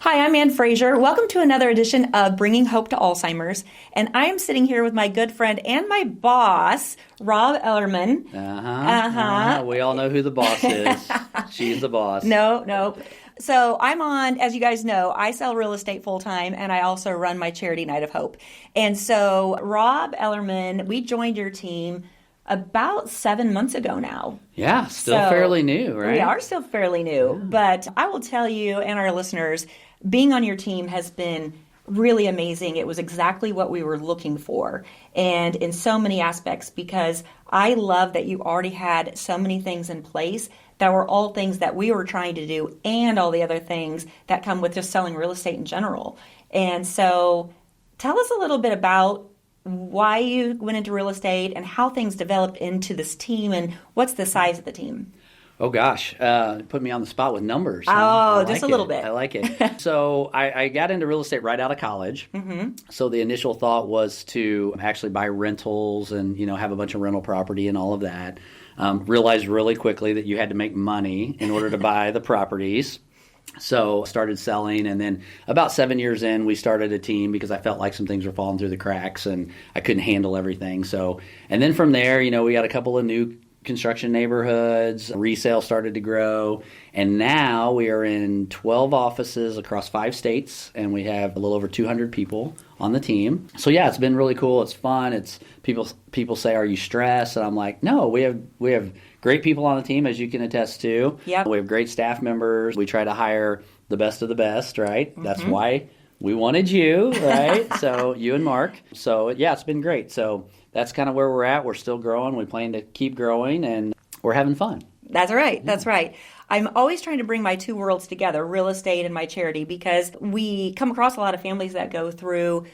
Hi, I'm Ann Fraser. Welcome to another edition of Bringing Hope to Alzheimer's. And I am sitting here with my good friend and my boss, Rob Ellerman. We all know who the boss is. She's the boss. No. So I'm on, as you guys know, I sell real estate full time, and I also run my charity Night of Hope. And so Rob Ellerman, we joined your team about 7 months ago now. Yeah, still fairly new, right? We are still fairly new. Yeah. But I will tell you and our listeners, being on your team has been really amazing. It was exactly what we were looking for, and in so many aspects, because I love that you already had so many things in place that were all things that we were trying to do and all the other things that come with just selling real estate in general. And so tell us a little bit about why you went into real estate and how things developed into this team, and what's the size of the team? Oh, gosh. Put me on the spot with numbers. Oh, just a little bit. I like it. So I got into real estate right out of college. Mm-hmm. So the initial thought was to actually buy rentals and, have a bunch of rental property and all of that. Realized really quickly that you had to make money in order to buy the properties. So started selling, and then about 7 years in, we started a team because I felt like some things were falling through the cracks and I couldn't handle everything. So, and then from there, we got a couple of new construction neighborhoods, resale started to grow, and now we are in 12 offices across 5 states, and we have a little over 200 people on the team. So yeah, it's been really cool. It's fun. It's people say, "Are you stressed?" And I'm like, "No, we have great people on the team, as you can attest to. Yep. We have great staff members. We try to hire the best of the best, right? Mm-hmm. That's why we wanted you, right? So you and Mark. So yeah, it's been great. So that's kind of where we're at. We're still growing. We plan to keep growing, and we're having fun. That's right. That's right. I'm always trying to bring my two worlds together, real estate and my charity, because we come across a lot of families that go through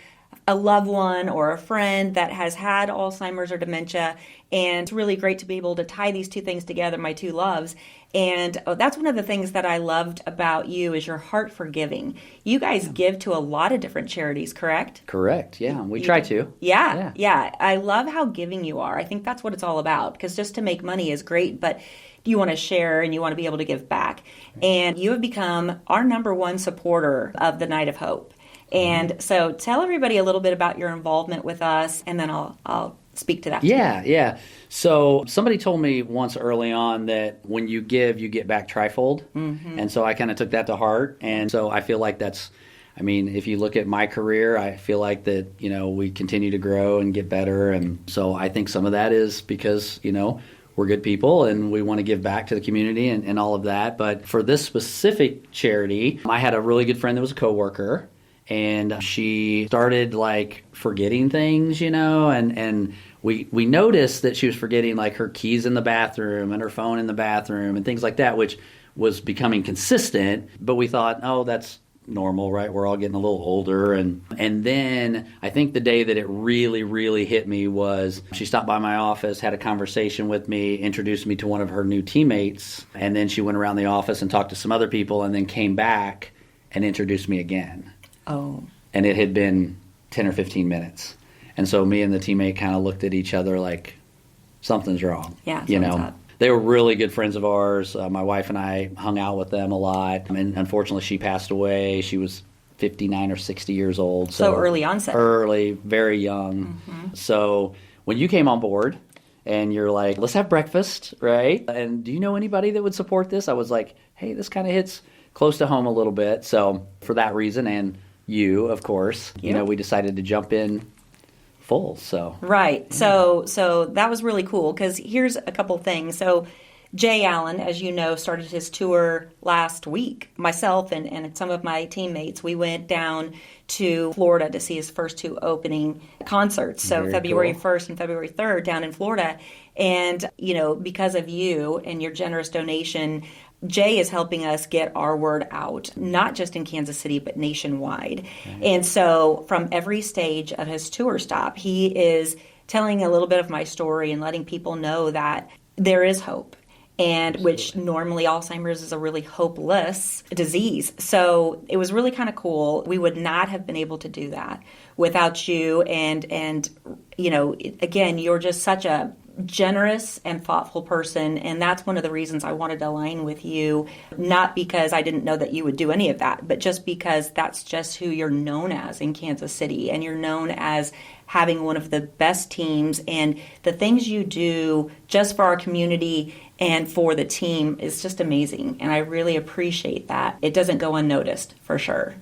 a loved one or a friend that has had Alzheimer's or dementia, and it's really great to be able to tie these two things together, my two loves. And that's one of the things that I loved about you is your heart for giving. You guys give to a lot of different charities, correct? Correct. Yeah, we try to. Yeah. I love how giving you are. I think that's what it's all about, because just to make money is great, but you want to share and you want to be able to give back. And you have become our number one supporter of the Night of Hope. And so tell everybody a little bit about your involvement with us, and then I'll speak to that. Yeah. So somebody told me once early on that when you give, you get back trifold. Mm-hmm. And so I kind of took that to heart. And so I feel like if you look at my career, I feel like that, we continue to grow and get better. And so I think some of that is because, we're good people and we want to give back to the community and all of that. But for this specific charity, I had a really good friend that was a coworker. And she started forgetting things, and we noticed that she was forgetting her keys in the bathroom and her phone in the bathroom and things like that, which was becoming consistent. But we thought, oh, that's normal, right? We're all getting a little older. And then I think the day that it really, really hit me was she stopped by my office, had a conversation with me, introduced me to one of her new teammates. And then she went around the office and talked to some other people and then came back and introduced me again. Oh. And it had been 10 or 15 minutes. And so me and the teammate kind of looked at each other like, something's wrong. Yeah, something's up. They were really good friends of ours. My wife and I hung out with them a lot. And unfortunately, she passed away. She was 59 or 60 years old. So early onset. Early, very young. Mm-hmm. So when you came on board and you're like, let's have breakfast, right? And do you know anybody that would support this? I was like, hey, this kind of hits close to home a little bit. So for that reason, and you, of course, we decided to jump in full. So right. So that was really cool, because here's a couple things. So Jay Allen, as you know, started his tour last week. Myself and some of my teammates, we went down to Florida to see his first 2 opening concerts. So Very February cool. 1st and February 3rd down in Florida. And, because of you and your generous donation, Jay is helping us get our word out, not just in Kansas City, but nationwide. Mm-hmm. And so from every stage of his tour stop, he is telling a little bit of my story and letting people know that there is hope. And Absolutely. Which normally Alzheimer's is a really hopeless disease. So it was really kind of cool. We would not have been able to do that without you. And again, you're just such a generous and thoughtful person, and that's one of the reasons I wanted to align with you, not because I didn't know that you would do any of that, but just because that's just who you're known as in Kansas City, and you're known as having one of the best teams, and the things you do just for our community and for the team is just amazing, and I really appreciate that. It doesn't go unnoticed, for sure.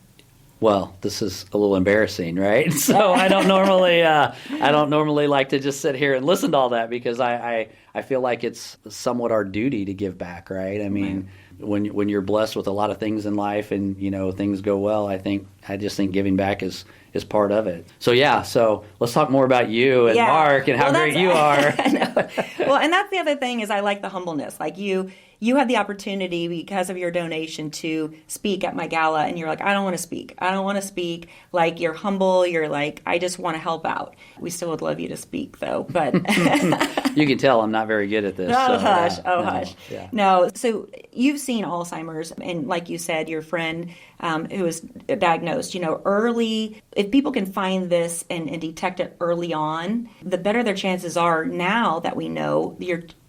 Well, this is a little embarrassing, right? So I don't normally like to just sit here and listen to all that, because I feel like it's somewhat our duty to give back, right? I mean, when you're blessed with a lot of things in life and things go well, I just think giving back is part of it. So so let's talk more about you and Mark and how great you are. Well, and that's the other thing is I like the humbleness. Like you had the opportunity because of your donation to speak at my gala, and you're like, I don't want to speak. I don't want to speak. Like, you're humble. You're like, I just want to help out. We still would love you to speak, though. But you can tell I'm not very good at this. Oh, so, hush. Hush. Yeah. No. So you've seen Alzheimer's, and like you said, your friend who was diagnosed, early. If people can find this and detect it early on, the better their chances are now that we know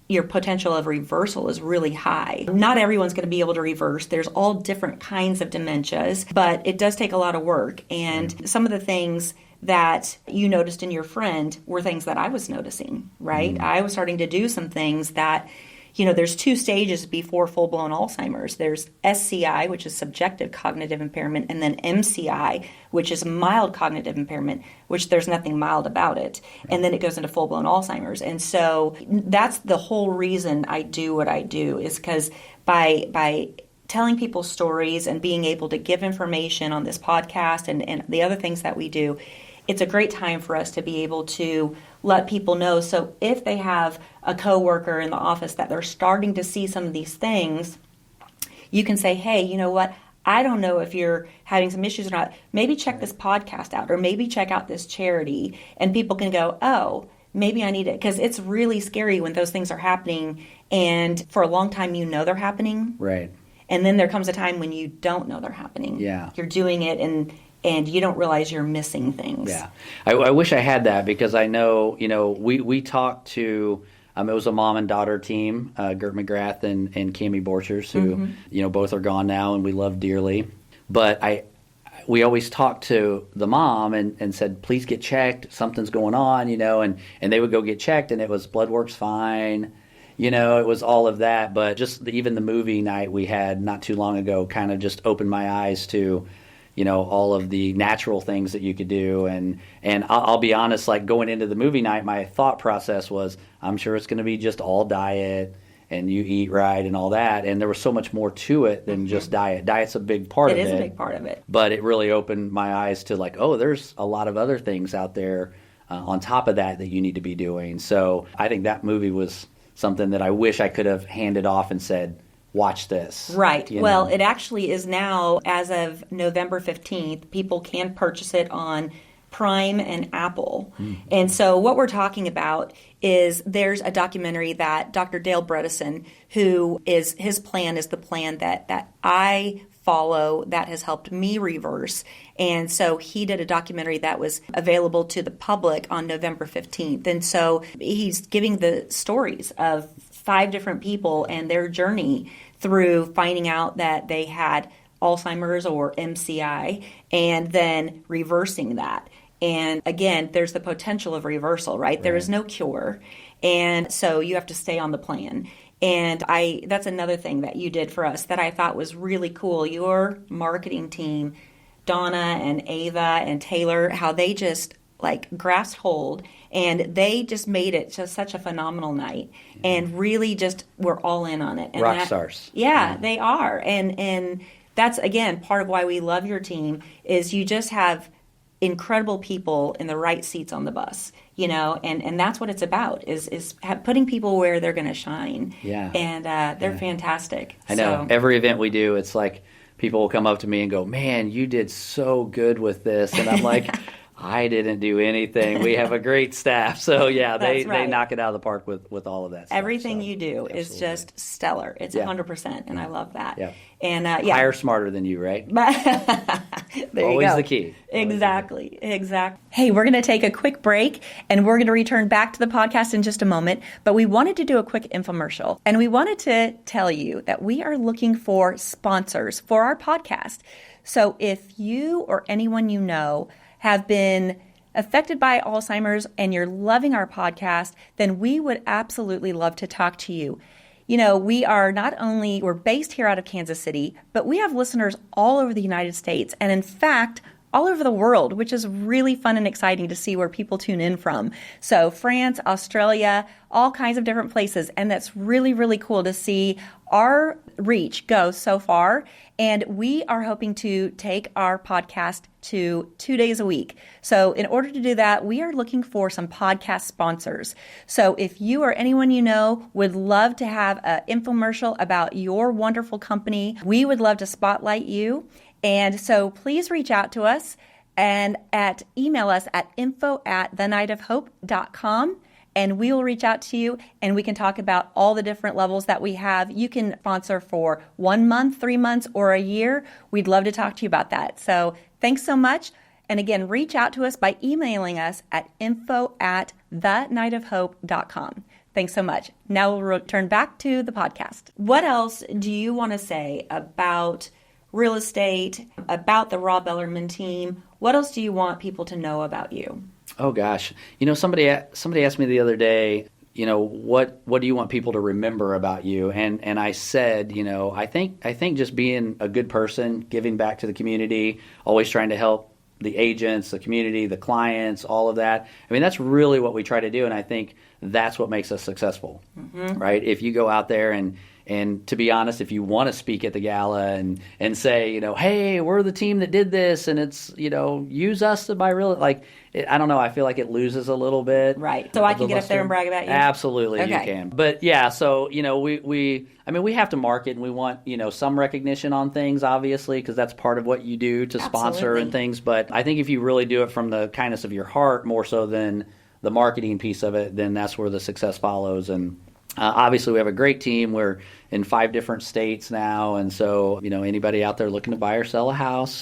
your potential of reversal is really high. Not everyone's going to be able to reverse. There's all different kinds of dementias, but it does take a lot of work. And some of the things that you noticed in your friend were things that I was noticing, right? I was starting to do some things that, there's 2 stages before full-blown Alzheimer's. There's SCI, which is subjective cognitive impairment, and then MCI, which is mild cognitive impairment, which there's nothing mild about it. And then it goes into full-blown Alzheimer's. And so that's the whole reason I do what I do, is because by telling people stories and being able to give information on this podcast and the other things that we do, it's a great time for us to be able to let people know. So if they have a coworker in the office that they're starting to see some of these things, you can say, hey, you know what? I don't know if you're having some issues or not. Maybe check this podcast out, or maybe check out this charity. And people can go, oh, maybe I need it. Because it's really scary when those things are happening. And for a long time, they're happening. Right. And then there comes a time when you don't know they're happening. Yeah. You're doing it and you don't realize you're missing things. Yeah. I wish I had that, because I know, we talked to, it was a mom and daughter team, Gert McGrath and Cammie Borchers, who, both are gone now and we love dearly. But we always talked to the mom and said, please get checked. Something's going on, and they would go get checked, and it was blood work's fine. It was all of that. But just even the movie night we had not too long ago kind of just opened my eyes to, all of the natural things that you could do. And I'll be honest, like going into the movie night, my thought process was, I'm sure it's going to be just all diet and you eat right and all that. And there was so much more to it than just diet. Diet's a big part of it. It is a big part of it. But it really opened my eyes to like, oh, there's a lot of other things out there on top of that you need to be doing. So I think that movie was something that I wish I could have handed off and said, watch this. Right. Well, it actually is now, as of November 15th, people can purchase it on Prime and Apple. And so what we're talking about is there's a documentary that Dr. Dale Bredesen, his plan is the plan that I follow that has helped me reverse. And so he did a documentary that was available to the public on November 15th. And so he's giving the stories of 5 different people and their journey through finding out that they had Alzheimer's or MCI and then reversing that. And again, there's the potential of reversal, right? There is no cure. And so you have to stay on the plan. And that's another thing that you did for us that I thought was really cool. Your marketing team, Donna and Ava and Taylor, how they just grasped hold and they just made it just such a phenomenal night and really just were all in on it. And rock stars. Yeah, they are. And that's, again, part of why we love your team is you just have incredible people in the right seats on the bus, and that's what it's about is putting people where they're going to shine. Yeah. And they're fantastic. I know. Every event we do, it's like people will come up to me and go, man, you did so good with this. And I'm like, I didn't do anything. We have a great staff. So, yeah, they knock it out of the park with all of that stuff. Everything you do is just stellar. It's 100%, and I love that. Yeah. And hire smarter than you, right? There you Always go. the key. Exactly. Hey, we're going to take a quick break and we're going to return back to the podcast in just a moment. But we wanted to do a quick infomercial and we wanted to tell you that we are looking for sponsors for our podcast. So if you or anyone you know have been affected by Alzheimer's and you're loving our podcast, then we would absolutely love to talk to you. You know, we're based here out of Kansas City, but we have listeners all over the United States and in fact, all over the world, which is really fun and exciting to see where people tune in from. So France, Australia, all kinds of different places. And that's really, really cool to see our reach go so far. And we are hoping to take our podcast to 2 days a week. So in order to do that, we are looking for some podcast sponsors. So if you or anyone you know would love to have an infomercial about your wonderful company, we would love to spotlight you. And so please reach out to us and email us at info@thenightofhope.com. And we will reach out to you and we can talk about all the different levels that we have. You can sponsor for 1 month, 3 months, or a year. We'd love to talk to you about that. So thanks so much. And again, reach out to us by emailing us at info@thenightofhope.com. Thanks so much. Now we'll return back to the podcast. What else do you want to say about real estate, about the Rob Ellerman team? What else do you want people to know about you? Oh gosh, somebody asked me the other day, what do you want people to remember about you? And I said, I think just being a good person, giving back to the community, always trying to help the agents, the community, the clients, all of that. I mean, that's really what we try to do, and I think that's what makes us successful, right? If you go out there and to be honest, if you want to speak at the gala and say, hey, we're the team that did this, and it's, use us to buy real, I don't know, I feel like it loses a little bit. Right. So I can get up there and brag about you? Absolutely, okay. You can. But yeah, so, we have to market and we want, some recognition on things, obviously, because that's part of what you do to sponsor and things. But I think if you really do it from the kindness of your heart, more so than the marketing piece of it, then that's where the success follows. And obviously, we have a great team. We're in 5 different states now, and so anybody out there looking to buy or sell a house,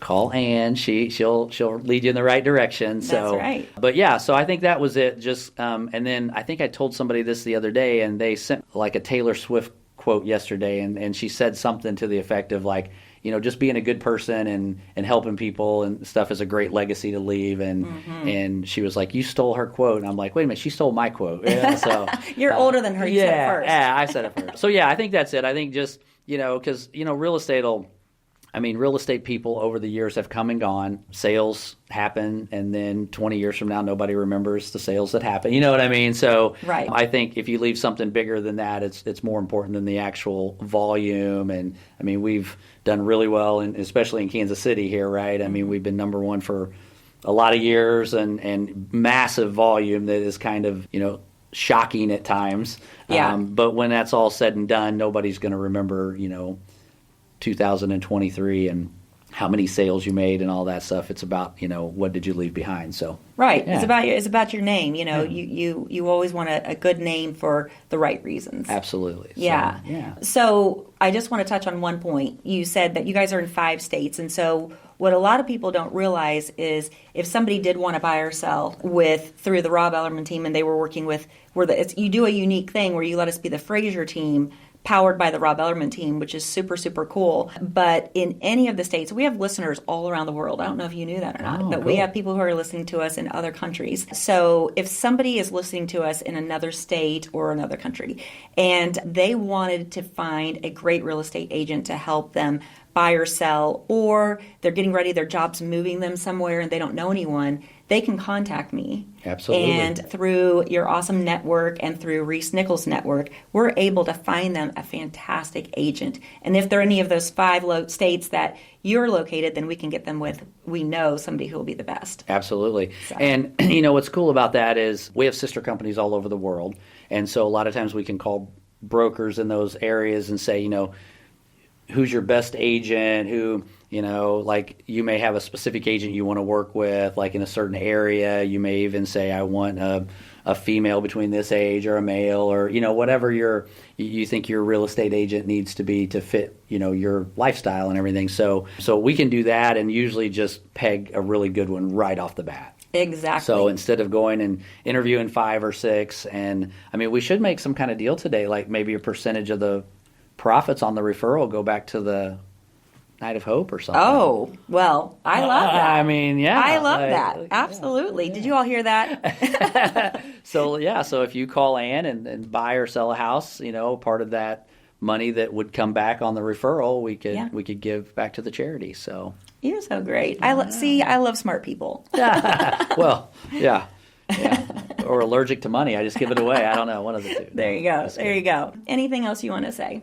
call Ann. She'll lead you in the right direction. So, that's right. But yeah, so I think that was it. Just and then I think I told somebody this the other day, and they sent like a Taylor Swift quote yesterday, and she said something to the effect of just being a good person and helping people and stuff is a great legacy to leave. And she was like, you stole her quote. And I'm like, wait a minute, she stole my quote. Yeah, so You're older than her. You said it first. Yeah, I said it first. So yeah, I think that's it. I think just, because, real estate people over the years have come and gone. Sales happen, and then 20 years from now, nobody remembers the sales that happen. You know what I mean? So right. I think if you leave something bigger than that, it's more important than the actual volume. And we've done really well, and especially in Kansas City here, right? We've been number one for a lot of years, and massive volume that is kind of, shocking at times. Yeah. But when that's all said and done, nobody's going to remember, 2023 and how many sales you made and all that stuff. It's about, what did you leave behind? So right. Yeah. It's about your name. You always want a good name for the right reasons. Absolutely. Yeah. So, yeah. So I just want to touch on one point. You said that you guys are in 5 states, and so what a lot of people don't realize is if somebody did want to buy or sell through the Rob Ellerman team, and they were working with you do a unique thing where you let us be the Fraser team, powered by the Rob Ellerman team, which is super, super cool. But in any of the states, we have listeners all around the world. I don't know if you knew that or not, but cool. We have people who are listening to us in other countries. So if somebody is listening to us in another state or another country, and they wanted to find a great real estate agent to help them buy or sell, or they're getting ready, their job's moving them somewhere and they don't know anyone, they can contact me. Absolutely. And through your awesome network and through Reese Nichols' network, we're able to find them a fantastic agent. And if they're any of those 5 states that you're located, then we can get them we know somebody who will be the best. Absolutely. So. And, what's cool about that is we have sister companies all over the world. And so a lot of times we can call brokers in those areas and say, who's your best agent, who, you may have a specific agent you want to work with, like in a certain area. You may even say, I want a a female between this age or a male or, whatever you think your real estate agent needs to be to fit, your lifestyle and everything. So we can do that and usually just peg a really good one right off the bat. Exactly. So instead of going and interviewing 5 or 6, and we should make some kind of deal today, like maybe a percentage of the profits on the referral go back to the Night of Hope or something. Oh, well, I love that. Yeah. I love that. Absolutely. Yeah. Did you all hear that? So if you call Ann and buy or sell a house, part of that money that would come back on the referral, we could give back to the charity. So you're so great. I love smart people. Well, yeah. Or allergic to money. I just give it away. I don't know. One of the two. There you go. There you go. Anything else you want to say?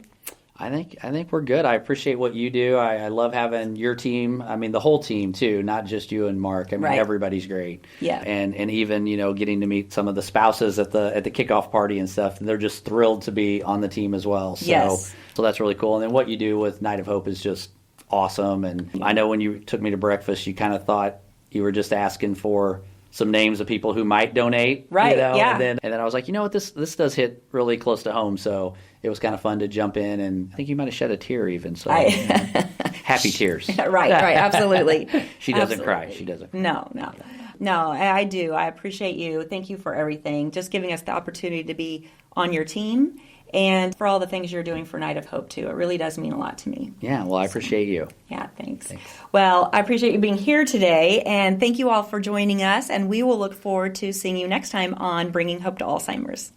I think we're good. I appreciate what you do. I love having your team. The whole team too, not just you and Mark. Right. Everybody's great. Yeah. And even getting to meet some of the spouses at the kickoff party and stuff. They're just thrilled to be on the team as well. So, yes. So that's really cool. And then what you do with Night of Hope is just awesome. And I know when you took me to breakfast, you kind of thought you were just asking for some names of people who might donate. Right. Yeah. And then I was like, what, this does hit really close to home. So it was kind of fun to jump in, and I think you might have shed a tear even. So happy tears. Right. Absolutely. She doesn't cry. She doesn't cry. No, I do. I appreciate you. Thank you for everything. Just giving us the opportunity to be on your team and for all the things you're doing for Night of Hope, too. It really does mean a lot to me. Yeah, well, I appreciate you. Yeah, thanks. Well, I appreciate you being here today, and thank you all for joining us, and we will look forward to seeing you next time on Bringing Hope to Alzheimer's.